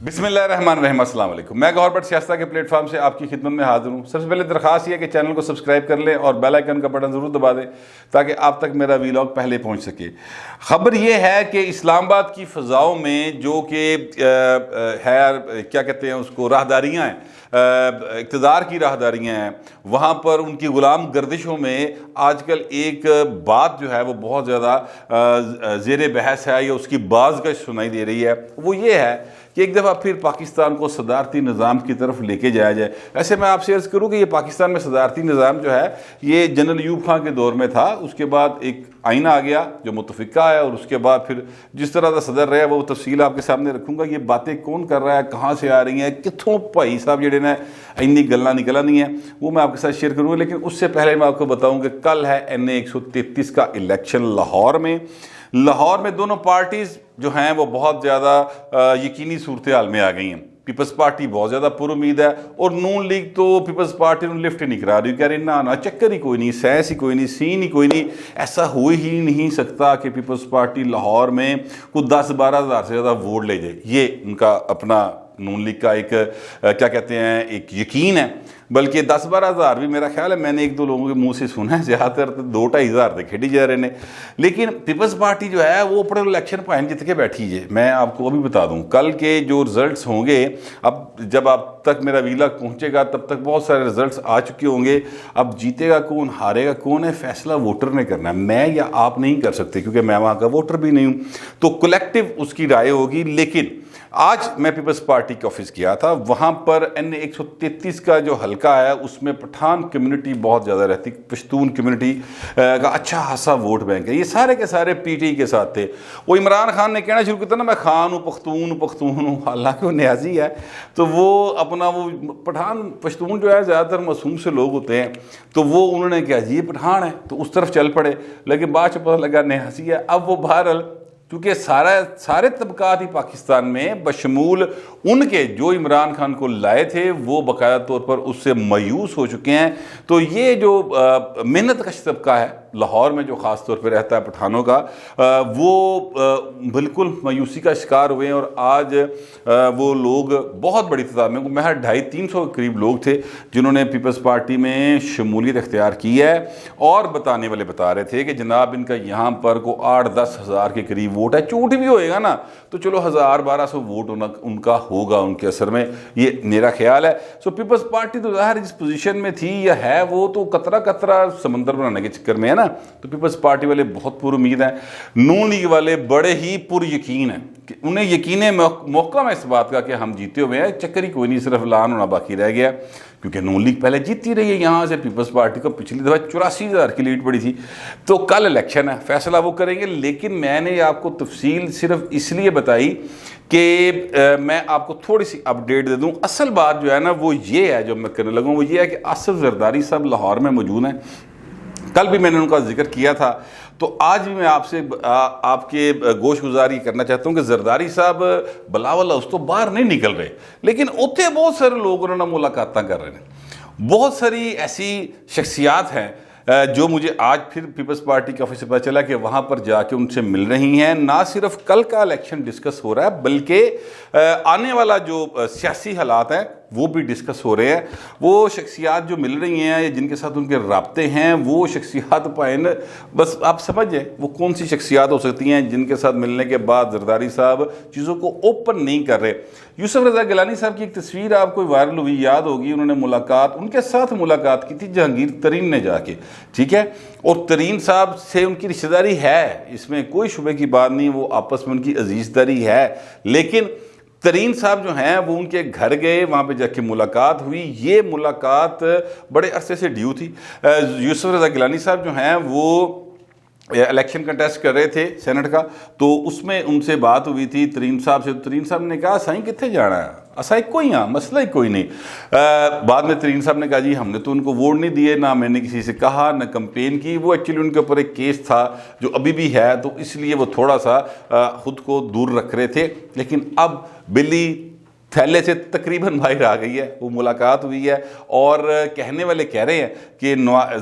بسم اللہ الرحمن الرحیم، السلام علیکم۔ میں گور بٹ سیاستہ کے پلیٹ فارم سے آپ کی خدمت میں حاضر ہوں۔ سب سے پہلے درخواست یہ ہے کہ چینل کو سبسکرائب کر لیں اور بیل آئیکن کا بٹن ضرور دبا دیں تاکہ آپ تک میرا ویلاگ پہلے پہنچ سکے۔ خبر یہ ہے کہ اسلام آباد کی فضاؤں میں جو کہ ہے کیا کہتے ہیں اس کو راہداریاں ہیں، اقتدار کی راہداریاں ہیں، وہاں پر ان کی غلام گردشوں میں آج کل ایک بات جو ہے وہ بہت زیادہ زیر بحث ہے یا اس کی بازگشت سنائی دے رہی ہے۔ وہ یہ ہے کہ ایک دفعہ پھر پاکستان کو صدارتی نظام کی طرف لے کے جایا جائے۔ ایسے میں آپ سے عرض کروں کہ یہ پاکستان میں صدارتی نظام جو ہے یہ جنرل ایوب خان کے دور میں تھا، اس کے بعد ایک آئینہ آ گیا جو متفقہ ہے، اور اس کے بعد پھر جس طرح کا صدر رہے وہ تفصیل آپ کے سامنے رکھوں گا۔ یہ باتیں کون کر رہا ہے، کہاں سے آ رہی ہیں، کتوں بھائی صاحب جڑے نے انی گلاں نکلانی ہیں، وہ میں آپ کے ساتھ شیئر کروں گا۔ لیکن اس سے پہلے میں آپ کو بتاؤں کہ کل ہے NA 133 کا الیکشن لاہور میں دونوں پارٹیز جو ہیں وہ بہت زیادہ یقینی صورتحال میں آ گئی ہیں۔ پیپلز پارٹی بہت زیادہ پر امید ہے اور نون لیگ تو پیپلز پارٹی نے لفٹ ہی نہیں کرا رہی، کہہ رہی نا چکر ہی کوئی نہیں، سینس ہی کوئی نہیں، سین ہی کوئی نہیں، ایسا ہو ہی نہیں سکتا کہ پیپلز پارٹی لاہور میں کوئی 10-12 ہزار سے زیادہ ووٹ لے جائے۔ یہ ان کا اپنا نون لیگ کا ایک کیا کہتے ہیں ایک یقین ہے، بلکہ 10-12 ہزار بھی میرا خیال ہے میں نے ایک دو لوگوں کے منہ سے سنا ہے، زیادہ تر 2-2.5 ہزار تک کھیڑی جا رہے ہیں۔ لیکن پیپلز پارٹی جو ہے وہ اپنے الیکشن پوائنٹ جت کے بیٹھی ہے۔ میں آپ کو ابھی بتا دوں کل کے جو رزلٹس ہوں گے، اب جب آپ تک میرا ویلاگ پہنچے گا تب تک بہت سارے رزلٹس آ چکے ہوں گے۔ اب جیتے گا کون، ہارے گا کون ہے، فیصلہ ووٹر نے کرنا ہے، میں یا آپ نہیں کر سکتے کیونکہ میں وہاں کا ووٹر بھی نہیں ہوں، تو کلیکٹیو اس کی رائے ہوگی۔ لیکن آج میں پیپلز پارٹی کے آفس گیا تھا، وہاں پر NA 133 کا جو حلقہ ہے اس میں پٹھان کمیونٹی بہت زیادہ رہتی، پشتون کمیونٹی کا اچھا خاصا ووٹ بینک ہے۔ یہ سارے کے سارے PTI کے ساتھ تھے۔ وہ عمران خان نے کہنا شروع کیا تھا نا میں خان ہوں، پختون ہوں، حالانکہ وہ نیازی ہے، تو وہ اپنا وہ پٹھان پشتون جو ہے زیادہ تر معصوم سے لوگ ہوتے ہیں، تو وہ انہوں نے کہا جی یہ پٹھان ہے تو اس طرف چل پڑے، لیکن بعد سے پتہ لگا نیازی ہے۔ اب وہ بہرحال کیونکہ سارے طبقات ہی پاکستان میں بشمول ان کے جو عمران خان کو لائے تھے وہ باقاعدہ طور پر اس سے مایوس ہو چکے ہیں۔ تو یہ جو محنت کش طبقہ ہے لاہور میں جو خاص طور پہ رہتا ہے پٹھانوں کا، وہ بالکل مایوسی کا شکار ہوئے ہیں، اور آج وہ لوگ بہت بڑی تعداد میں 250-300 کے قریب لوگ تھے جنہوں نے پیپلز پارٹی میں شمولیت اختیار کی ہے، اور بتانے والے بتا رہے تھے کہ جناب ان کا یہاں پر کو 8-10 ہزار کے قریب ووٹ ہے، چوٹ بھی ہوئے گا نا تو چلو 1000-1200 ووٹ ان کا ہوگا ان کے اثر میں، یہ میرا خیال ہے۔ سو پیپلز پارٹی تو ظاہر جس پوزیشن میں تھی یا ہے وہ تو قطرہ سمندر بنانے کے چکر میں ہے نا، تو پیپلز پارٹی والے بہت پر امید ہیں، نون لیگ والے بڑے ہی پر یقین ہیں کہ انہیں یقین موقع میں اس بات کا کہ ہم جیتے ہوئے ہیں، چکر ہی کوئی نہیں، صرف اعلان ہونا باقی رہ گیا، کیونکہ نون لیگ پہلے جیتی رہی ہے یہاں سے۔ پیپلز پارٹی کو پچھلی دفعہ 84,000 کی لیڈ پڑی تھی، تو کل الیکشن ہے، فیصلہ وہ کریں گے۔ لیکن میں نے آپ کو تفصیل صرف اس لیے بتائی کہ میں آپ کو تھوڑی سی اپڈیٹ دے دوں۔ اصل بات جو ہے نا وہ یہ ہے جو میں کرنے لگوں، وہ یہ ہے کہ آصف زرداری صاحب لاہور میں موجود ہیں، کل بھی میں نے ان کا ذکر کیا تھا، تو آج بھی میں آپ کے گوش گزاری کرنا چاہتا ہوں کہ زرداری صاحب بلاول ہاؤس تو باہر نہیں نکل رہے، لیکن اتنے بہت سارے لوگ انہوں نے ملاقاتیں کر رہے ہیں، بہت ساری ایسی شخصیات ہیں جو مجھے آج پھر پیپلز پارٹی کے آفس سے پتہ چلا کہ وہاں پر جا کے ان سے مل رہی ہیں۔ نہ صرف کل کا الیکشن ڈسکس ہو رہا ہے بلکہ آنے والا جو سیاسی حالات ہیں وہ بھی ڈسکس ہو رہے ہیں۔ وہ شخصیات جو مل رہی ہیں یا جن کے ساتھ ان کے رابطے ہیں، وہ شخصیات پائن بس آپ سمجھ جائیں وہ کون سی شخصیات ہو سکتی ہیں جن کے ساتھ ملنے کے بعد زرداری صاحب چیزوں کو اوپن نہیں کر رہے۔ یوسف رضا گیلانی صاحب کی ایک تصویر آپ کو وائرل ہوئی، یاد ہوگی، انہوں نے ان کے ساتھ ملاقات کی تھی جہانگیر ترین نے جا کے، ٹھیک ہے، اور ترین صاحب سے ان کی رشتہ داری ہے، اس میں کوئی شبہ کی بات نہیں، وہ آپس میں ان کی عزیز داری ہے، لیکن ترین صاحب جو ہیں وہ ان کے گھر گئے، وہاں پہ جا کے ملاقات ہوئی۔ یہ ملاقات بڑے عرصے سے ڈیو تھی۔ یوسف رضا گیلانی صاحب جو ہیں وہ الیکشن کنٹیسٹ کر رہے تھے سینٹ کا، تو اس میں ان سے بات ہوئی تھی ترین صاحب سے، ترین صاحب نے کہا سائیں کتنے جانا ہے، اسائی کوئی ہاں مسئلہ ہی کوئی نہیں۔ بعد میں ترین صاحب نے کہا جی ہم نے تو ان کو ووٹ نہیں دیے، نہ میں نے کسی سے کہا، نہ کمپین کی، وہ ایکچولی ان کے اوپر ایک کیس تھا جو ابھی بھی ہے، تو اس لیے وہ تھوڑا سا خود کو دور رکھ رہے تھے، لیکن اب بلی تھیلے سے تقریباً باہر آ گئی ہے، وہ ملاقات ہوئی ہے، اور کہنے والے کہہ رہے ہیں کہ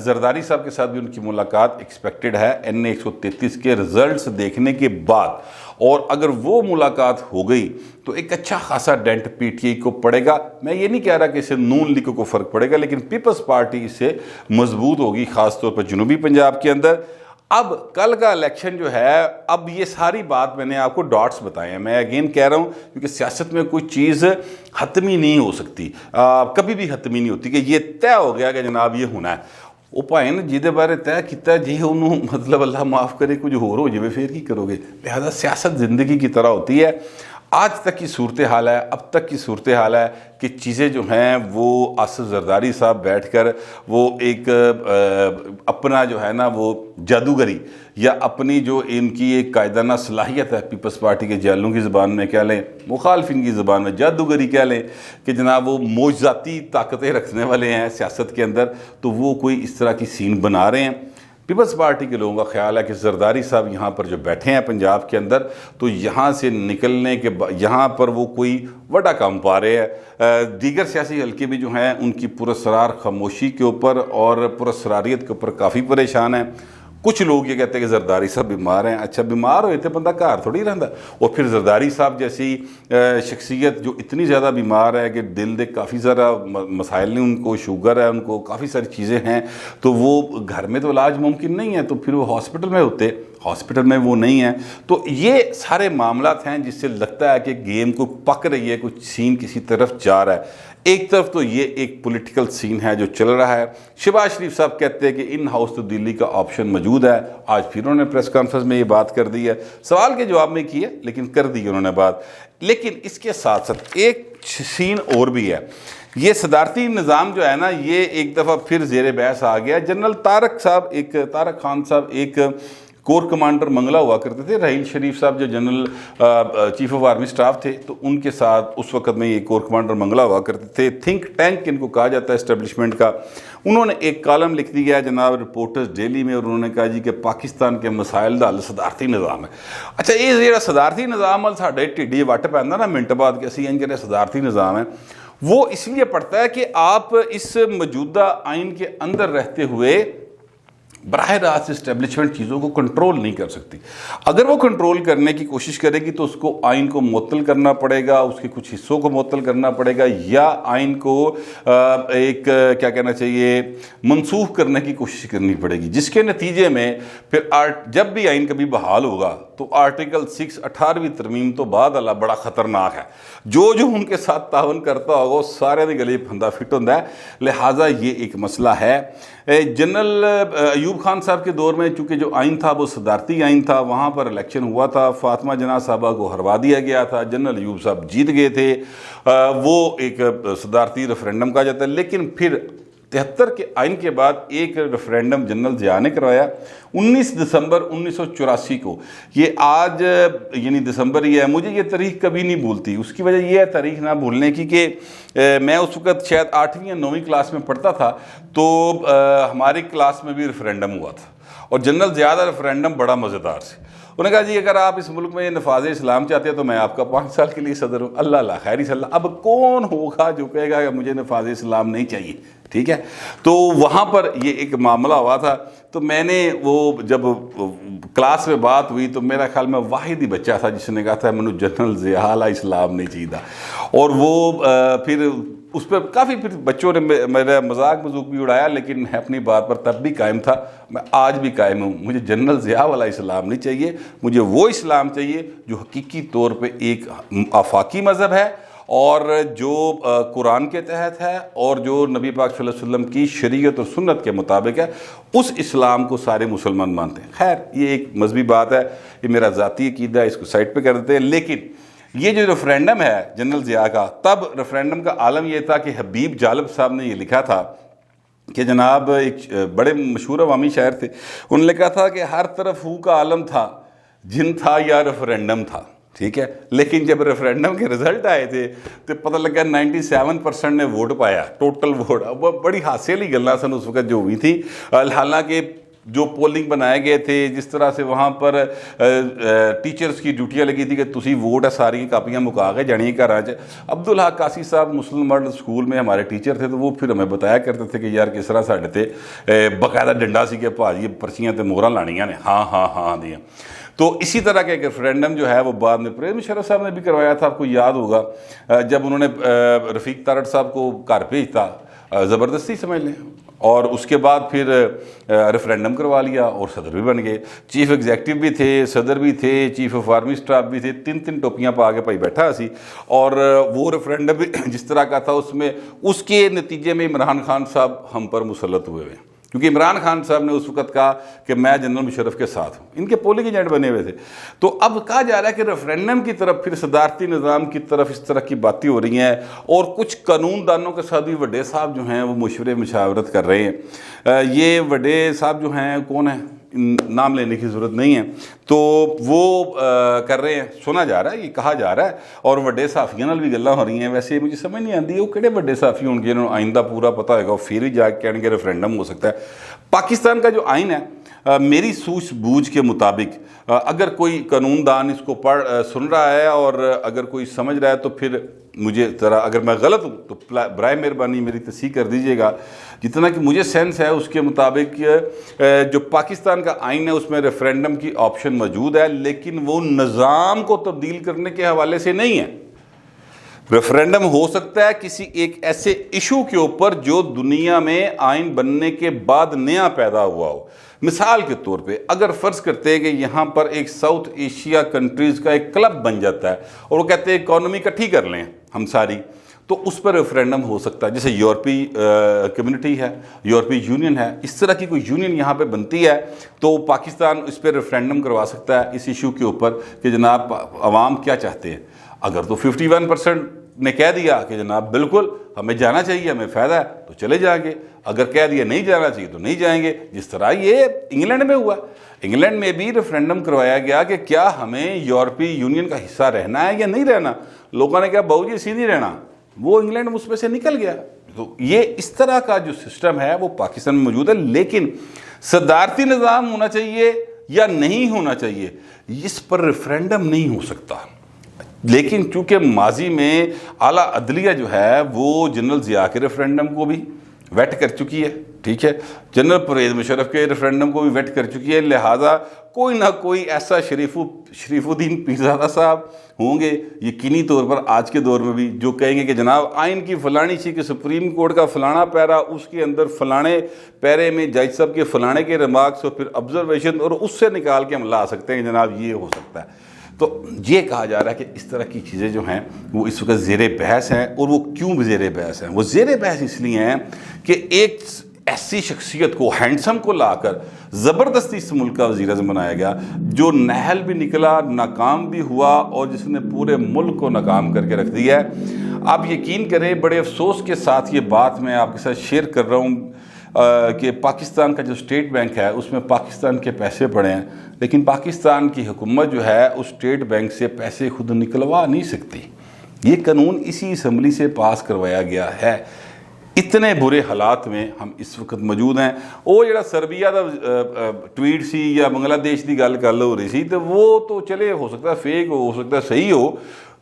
زرداری صاحب کے ساتھ بھی ان کی ملاقات ایکسپیکٹڈ ہے NA-133 کے رزلٹس دیکھنے کے بعد، اور اگر وہ ملاقات ہو گئی تو ایک اچھا خاصا ڈینٹ PTI کو پڑے گا۔ میں یہ نہیں کہہ رہا کہ اسے نون لیگ کو فرق پڑے گا، لیکن پیپلز پارٹی اس سے مضبوط ہوگی، خاص طور پر جنوبی پنجاب کے اندر۔ اب کل کا الیکشن جو ہے، اب یہ ساری بات میں نے آپ کو ڈاٹس بتائے ہیں، میں اگین کہہ رہا ہوں کیونکہ سیاست میں کوئی چیز حتمی نہیں ہو سکتی، کبھی بھی حتمی نہیں ہوتی کہ یہ طے ہو گیا کہ جناب یہ ہونا ہے۔ وہ پائے نا جیدے بارے طے کیتا جی انہوں مطلب اللہ معاف کرے کچھ ہو جائے پھر کی کرو گے۔ لہذا سیاست زندگی کی طرح ہوتی ہے۔ آج تک کی صورتحال ہے، اب تک کی صورتحال ہے کہ چیزیں جو ہیں وہ آصف زرداری صاحب بیٹھ کر وہ ایک اپنا جو ہے نا وہ جادوگری یا اپنی جو ان کی ایک قائدانہ صلاحیت ہے، پیپلز پارٹی کے جیلوں کی زبان میں کہہ لیں، مخالفین کی زبان میں جادوگری کہہ لیں کہ جناب وہ معجزاتی طاقتیں رکھنے والے ہیں سیاست کے اندر، تو وہ کوئی اس طرح کی سین بنا رہے ہیں۔ پیپلز پارٹی کے لوگوں کا خیال ہے کہ زرداری صاحب یہاں پر جو بیٹھے ہیں پنجاب کے اندر، تو یہاں سے نکلنے کے یہاں پر وہ کوئی وڈا کام پا رہے ہیں۔ دیگر سیاسی حلقے بھی جو ہیں ان کی پراسرار خاموشی کے اوپر اور پراسراریت کے اوپر کافی پریشان ہیں۔ کچھ لوگ یہ کہتے ہیں کہ زرداری صاحب بیمار ہیں۔ اچھا بیمار ہوئے تھے بندہ گھر تھوڑی رہتا، اور پھر زرداری صاحب جیسی شخصیت جو اتنی زیادہ بیمار ہے کہ دل دے کافی زیادہ مسائل نہیں، ان کو شوگر ہے، ان کو کافی ساری چیزیں ہیں، تو وہ گھر میں تو علاج ممکن نہیں ہے، تو پھر وہ ہاسپٹل میں ہوتے، ہاسپٹل میں وہ نہیں ہیں۔ تو یہ سارے معاملات ہیں جس سے لگتا ہے کہ گیم کو پک رہی ہے، کچھ سین کسی طرف جا رہا ہے۔ ایک طرف تو یہ ایک پولیٹیکل سین ہے جو چل رہا ہے۔ شہباز شریف صاحب کہتے ہیں کہ ان ہاؤس تبدیلی کا آپشن موجود ہے، آج پھر انہوں نے پریس کانفرنس میں یہ بات کر دی ہے، سوال کے جواب میں کی ہے لیکن کر دی انہوں نے بات۔ لیکن اس کے ساتھ ساتھ ایک سین اور بھی ہے، یہ صدارتی نظام جو ہے نا، یہ ایک دفعہ پھر زیر بحث آ گیا۔ جنرل طارق خان صاحب ایک کور کمانڈر منگلا ہوا کرتے تھے، رحیل شریف صاحب جو general chief of army staff تھے، تو ان کے ساتھ اس وقت میں یہ کور کمانڈر منگلا ہوا کرتے تھے، تھنک ٹینک ان کو کہا جاتا ہے اسٹیبلشمنٹ کا۔ انہوں نے ایک کالم لکھ دیا ہے جناب رپورٹرز ڈیلی میں، اور انہوں نے کہا جی کہ پاکستان کے مسائل دا حل صدارتی نظام ہے۔ اچھا یہ جڑا صدارتی نظام ہے ساڈے ٹھڈی وٹ پیندا نا منٹ بعد کہ اسی انجرے صدارتی نظام ہے، وہ اس لیے پڑتا ہے کہ آپ اس موجودہ آئین کے اندر رہتے ہوئے براہ راست اسٹیبلشمنٹ چیزوں کو کنٹرول نہیں کر سکتی۔ اگر وہ کنٹرول کرنے کی کوشش کرے گی تو اس کو آئین کو معطل کرنا پڑے گا، اس کے کچھ حصوں کو معطل کرنا پڑے گا، یا آئین کو ایک کیا کہنا چاہیے منسوخ کرنے کی کوشش کرنی پڑے گی، جس کے نتیجے میں پھر جب بھی آئین کبھی بحال ہوگا تو آرٹیکل 6 18ویں ترمیم تو بعد اللہ بڑا خطرناک ہے، جو ان کے ساتھ تعاون کرتا ہوگا وہ سارے دے گلے پھندا فٹ ہوتا ہے۔ لہٰذا یہ ایک مسئلہ ہے۔ جنرل ایوب خان صاحب کے دور میں چونکہ جو آئین تھا وہ صدارتی آئین تھا، وہاں پر الیکشن ہوا تھا، فاطمہ جناح صاحبہ کو ہروا دیا گیا تھا، جنرل ایوب صاحب جیت گئے تھے، وہ ایک صدارتی ریفرینڈم کہا جاتا ہے۔ لیکن پھر 73 کے آئین کے بعد ایک ریفرینڈم جنرل ضیاء نے کروایا 19 دسمبر 1984 کو۔ یہ آج یعنی دسمبر ہی ہے، مجھے یہ تاریخ کبھی نہیں بھولتی۔ اس کی وجہ یہ ہے تاریخ نہ بھولنے کی کہ میں اس وقت شاید 8ویں یا 9ویں کلاس میں پڑھتا تھا، تو ہماری کلاس میں بھی ریفرینڈم ہوا تھا، اور جنرل ضیاء کا ریفرینڈم بڑا مزیدار سے۔ انہوں نے کہا جی اگر آپ اس ملک میں نفاذ اسلام چاہتے ہیں تو میں آپ کا 5 سال کے لیے صدر ہوں۔ اللہ خیر صلی اللہ، اب کون ہوگا جو کہے گا کہ مجھے نفاذ اسلام نہیں چاہیے، ٹھیک ہے؟ تو وہاں پر یہ ایک معاملہ ہوا تھا، تو میں نے وہ جب کلاس میں بات ہوئی تو میرا خیال میں واحد ہی بچہ تھا جس نے کہا تھا منو جنرل ضیاء علیہ اسلام نہیں چاہیے، اور وہ پھر اس پہ کافی پھر بچوں نے میرا مذاق بھی اڑایا، لیکن میں اپنی بات پر تب بھی قائم تھا، میں آج بھی قائم ہوں۔ مجھے جنرل ضیاء والا اسلام نہیں چاہیے، مجھے وہ اسلام چاہیے جو حقیقی طور پہ ایک آفاقی مذہب ہے، اور جو قرآن کے تحت ہے، اور جو نبی پاک صلی اللہ علیہ وسلم کی شریعت اور سنت کے مطابق ہے، اس اسلام کو سارے مسلمان مانتے ہیں۔ خیر یہ ایک مذہبی بات ہے، یہ میرا ذاتی عقیدہ ہے، اس کو سائڈ پہ کر دیتے ہیں۔ لیکن یہ جو ریفرینڈم ہے جنرل ضیاء کا، تب ریفرینڈم کا عالم یہ تھا کہ حبیب جالب صاحب نے یہ لکھا تھا کہ جناب ایک بڑے مشہور عوامی شاعر تھے، انہوں نے کہا تھا کہ ہر طرف ہو کا عالم تھا، جن تھا یا ریفرینڈم تھا، ٹھیک ہے؟ لیکن جب ریفرینڈم کے رزلٹ آئے تھے تو پتہ لگا 97% نے ووٹ پایا، ٹوٹل ووٹ۔ وہ بڑی حاصل ہی گلاں سن اس وقت جو ہوئی تھی، حالانکہ جو پولنگ بنائے گئے تھے، جس طرح سے وہاں پر ٹیچرز کی ڈیوٹیاں لگی تھی کہ تسی ووٹ ہے ساری کاپیاں مکا کے جانی گھراں چ۔ عبدالحق قاسی صاحب مسلم ماڈل سکول میں ہمارے ٹیچر تھے، تو وہ پھر ہمیں بتایا کرتے تھے کہ یار کس طرح ساڈے تے باقاعدہ ڈنڈا سی کہ بھاجی پرچیاں تے مہراں لانیاں نے، ہاں ہاں ہاں دیاں۔ تو اسی طرح کا ایک ریفرینڈم جو ہے وہ بعد میں پرویز مشرف صاحب نے بھی کروایا تھا، آپ کو یاد ہوگا جب انہوں نے رفیق تارڑ صاحب کو گھر بھیجتا، زبردستی سمجھ لیں، اور اس کے بعد پھر ریفرینڈم کروا لیا اور صدر بھی بن گئے، چیف ایگزیکٹو بھی تھے، صدر بھی تھے، چیف آف آرمی سٹاف بھی تھے، تین ٹوپیاں پا کے بھائی بیٹھا سی۔ اور وہ ریفرینڈم بھی جس طرح کا تھا اس میں اس کے نتیجے میں عمران خان صاحب ہم پر مسلط ہوئے ہوئے، کیونکہ عمران خان صاحب نے اس وقت کہا کہ میں جنرل مشرف کے ساتھ ہوں، ان کے پولنگ ایجنٹ بنے ہوئے تھے۔ تو اب کہا جا رہا ہے کہ ریفرینڈم کی طرف پھر صدارتی نظام کی طرف اس طرح کی باتیں ہو رہی ہیں، اور کچھ قانون دانوں کے ساتھ بھی وڈے صاحب جو ہیں وہ مشورے مشاورت کر رہے ہیں۔ یہ وڈے صاحب جو ہیں کون ہیں، نام لینے کی ضرورت نہیں ہے، تو وہ کر رہے ہیں، سنا جا رہا ہے، یہ کہا جا رہا ہے، اور وڈے صحافیوں نال بھی گلاں ہو رہی ہیں۔ ویسے مجھے سمجھ نہیں آتی وہ کہڑے وڈے صحافی ہوں گے جنہوں نے آئندہ پورا پتہ ہوگا، وہ پھر ہی جا کے کہیں گے ریفرینڈم ہو سکتا ہے۔ پاکستان کا جو آئین ہے میری سوچ بوجھ کے مطابق اگر کوئی قانون دان اس کو سن رہا ہے اور اگر کوئی سمجھ رہا ہے تو پھر مجھے ذرا، اگر میں غلط ہوں تو برائے مہربانی میری تصحیح کر دیجیے گا۔ جتنا کہ مجھے سینس ہے اس کے مطابق جو پاکستان کا آئین ہے اس میں ریفرینڈم کی آپشن موجود ہے، لیکن وہ نظام کو تبدیل کرنے کے حوالے سے نہیں ہے۔ ریفرینڈم ہو سکتا ہے کسی ایک ایسے ایشو کے اوپر جو دنیا میں آئین بننے کے بعد نیا پیدا ہوا ہو۔ مثال کے طور پہ اگر فرض کرتے ہیں کہ یہاں پر ایک ساؤتھ ایشیا کنٹریز کا ایک کلب بن جاتا ہے اور وہ کہتے ہیں اکانومی اکٹھی کر لیں ہم ساری، تو اس پر ریفرینڈم ہو سکتا ہے۔ جیسے یورپی کمیونٹی ہے، یورپی یونین ہے، اس طرح کی کوئی یونین یہاں پہ بنتی ہے تو پاکستان اس پہ ریفرینڈم کروا سکتا ہے اس ایشو کے اوپر کہ جناب عوام کیا چاہتے ہیں۔ اگر تو 51% نے کہہ دیا کہ جناب بالکل ہمیں جانا چاہیے، ہمیں فائدہ ہے، تو چلے جائیں گے، اگر کہہ دیا نہیں جانا چاہیے تو نہیں جائیں گے، جس طرح یہ انگلینڈ میں ہوا۔ انگلینڈ میں بھی ریفرینڈم کروایا گیا کہ کیا ہمیں یورپی یونین کا حصہ رہنا ہے یا نہیں رہنا، لوگوں نے کہا بہو جی سیدھی رہنا، وہ انگلینڈ اس میں سے نکل گیا۔ تو یہ اس طرح کا جو سسٹم ہے وہ پاکستان میں موجود ہے، لیکن صدارتی نظام ہونا چاہیے یا نہیں ہونا چاہیے اس پر ریفرینڈم نہیں ہو سکتا۔ لیکن چونکہ ماضی میں اعلیٰ عدلیہ جو ہے وہ جنرل ضیاء کے ریفرینڈم کو بھی ویٹ کر چکی ہے، ٹھیک ہے، جنرل پرویز مشرف کے ریفرینڈم کو بھی ویٹ کر چکی ہے، لہٰذا کوئی نہ کوئی ایسا شریف الدین پیرزادہ صاحب ہوں گے یقینی طور پر آج کے دور میں بھی جو کہیں گے کہ جناب آئین کی فلانی چیز کہ سپریم کورٹ کا فلانا پیرا، اس کے اندر فلانے پیرے میں جج صاحب کے فلانے کے ریمارکس اور پھر آبزرویشن، اور اس سے نکال کے ہم لا سکتے ہیں جناب یہ ہو سکتا ہے۔ تو یہ کہا جا رہا ہے کہ اس طرح کی چیزیں جو ہیں وہ اس وقت زیر بحث ہیں، اور وہ کیوں زیر بحث ہیں؟ وہ زیر بحث اس لیے ہیں کہ ایک ایسی شخصیت کو، ہینڈسم کو لا کر زبردستی اس ملک کا وزیر اعظم بنایا گیا جو نااہل بھی نکلا، ناکام بھی ہوا، اور جس نے پورے ملک کو ناکام کر کے رکھ دیا ہے۔ آپ یقین کریں بڑے افسوس کے ساتھ یہ بات میں آپ کے ساتھ شیئر کر رہا ہوں کہ پاکستان کا جو اسٹیٹ بینک ہے اس میں پاکستان کے پیسے پڑے ہیں، لیکن پاکستان کی حکومت جو ہے اس اسٹیٹ بینک سے پیسے خود نکلوا نہیں سکتی۔ یہ قانون اسی اسمبلی سے پاس کروایا گیا ہے۔ اتنے برے حالات میں ہم اس وقت موجود ہیں۔ وہ جڑا سربیا دا ٹویٹ سی یا بنگلہ دیش دی گل ہو رہی سی تو وہ تو چلے ہو سکتا ہے فیک ہو سکتا ہے صحیح ہو،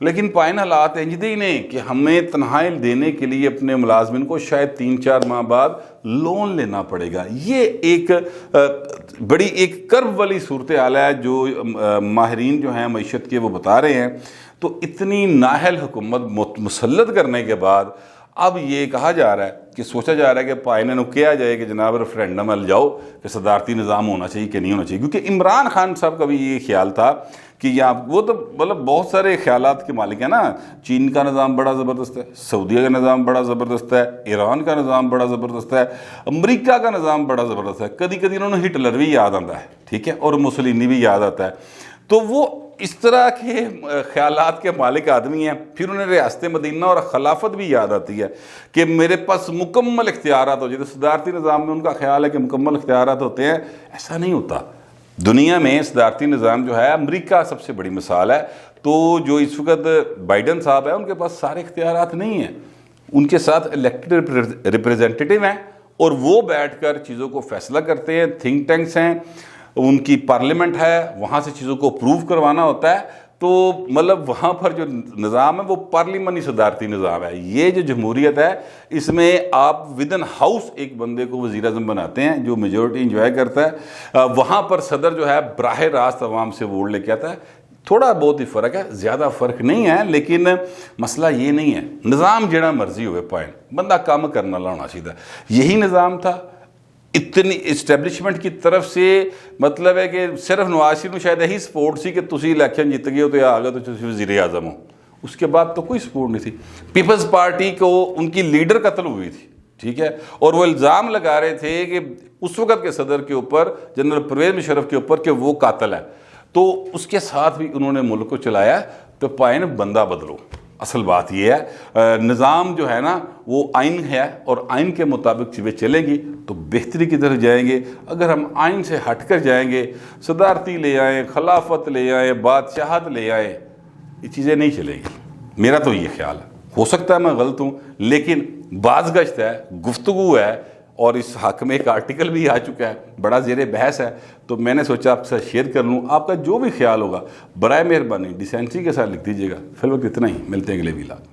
لیکن پائن حالات انجدے ہی نہیں کہ ہمیں تنخواہیں دینے کے لیے اپنے ملازمین کو شاید 3-4 ماہ بعد لون لینا پڑے گا۔ یہ ایک بڑی ایک کرب والی صورتحال ہے جو ماہرین جو ہیں معیشت کے وہ بتا رہے ہیں۔ تو اتنی نااہل حکومت مسلط کرنے کے بعد اب یہ کہا جا رہا ہے کہ سوچا جا رہا ہے کہ پائنے نو کیا جائے کہ جناب ریفرینڈم ہل جاؤ کہ صدارتی نظام ہونا چاہیے کہ نہیں ہونا چاہیے، کیونکہ عمران خان صاحب کا بھی یہ خیال تھا کہ یہاں وہ تو مطلب بہت سارے خیالات کے مالک ہیں نا، چین کا نظام بڑا زبردست ہے، سعودیہ کا نظام بڑا زبردست ہے، ایران کا نظام بڑا زبردست ہے، امریکہ کا نظام بڑا زبردست ہے، کدی کدی انہوں نے ہٹلر بھی یاد آتا ہے، ٹھیک ہے، اور مسولینی بھی یاد آتا ہے۔ تو وہ اس طرح کے خیالات کے مالک آدمی ہیں۔ پھر انہیں ریاست مدینہ اور خلافت بھی یاد آتی ہے کہ میرے پاس مکمل اختیارات ہو جائے۔ صدارتی نظام میں ان کا خیال ہے کہ مکمل اختیارات ہوتے ہیں، ایسا نہیں ہوتا۔ دنیا میں صدارتی نظام جو ہے، امریکہ سب سے بڑی مثال ہے، تو جو اس وقت بائیڈن صاحب ہیں ان کے پاس سارے اختیارات نہیں ہیں، ان کے ساتھ الیکٹڈ ریپریزنٹیٹیو ہیں اور وہ بیٹھ کر چیزوں کو فیصلہ کرتے ہیں. تھنک ٹینکس ہیں, ان کی پارلیمنٹ ہے, وہاں سے چیزوں کو اپروو کروانا ہوتا ہے. تو مطلب وہاں پر جو نظام ہے وہ پارلیمانی صدارتی نظام ہے. یہ جو جمہوریت ہے اس میں آپ ودن ہاؤس ایک بندے کو وزیر اعظم بناتے ہیں جو میجورٹی انجوائے کرتا ہے. وہاں پر صدر جو ہے براہ راست عوام سے ووٹ لے کے آتا ہے. تھوڑا بہت ہی فرق ہے, زیادہ فرق نہیں ہے, لیکن مسئلہ یہ نہیں ہے. نظام جڑا مرضی ہوئے پوائنٹ, بندہ کام کرنا لانا چاہیے. یہی نظام تھا اتنی اسٹیبلشمنٹ کی طرف سے. مطلب ہے کہ صرف نواز شریف شاید یہی سپورٹ سی کہ تسی الیکشن جیت گئے ہو تو آ گئے تو تسی وزیر اعظم ہو. اس کے بعد تو کوئی سپورٹ نہیں تھی. پیپلز پارٹی کو ان کی لیڈر قتل ہوئی تھی, ٹھیک ہے, اور وہ الزام لگا رہے تھے کہ اس وقت کے صدر کے اوپر, جنرل پرویز مشرف کے اوپر, کہ وہ قاتل ہے. تو اس کے ساتھ بھی انہوں نے ملک کو چلایا. تو پائن بندہ بدلو. اصل بات یہ ہے نظام جو ہے نا وہ آئین ہے, اور آئین کے مطابق چیزیں چلیں گی تو بہتری کی طرف جائیں گے. اگر ہم آئین سے ہٹ کر جائیں گے, صدارتی لے آئیں, خلافت لے آئیں, بادشاہت لے آئیں, یہ چیزیں نہیں چلیں گی. میرا تو یہ خیال ہے. ہو سکتا ہے میں غلط ہوں, لیکن باز گشت ہے, گفتگو ہے, اور اس حق میں ایک آرٹیکل بھی آ چکا ہے, بڑا زیر بحث ہے. تو میں نے سوچا آپ کے ساتھ شیئر کر لوں. آپ کا جو بھی خیال ہوگا برائے مہربانی ڈیسینسی کے ساتھ لکھ دیجیے گا. فی الوقت اتنا ہی, ملتے ہیں اگلے ویلاگ.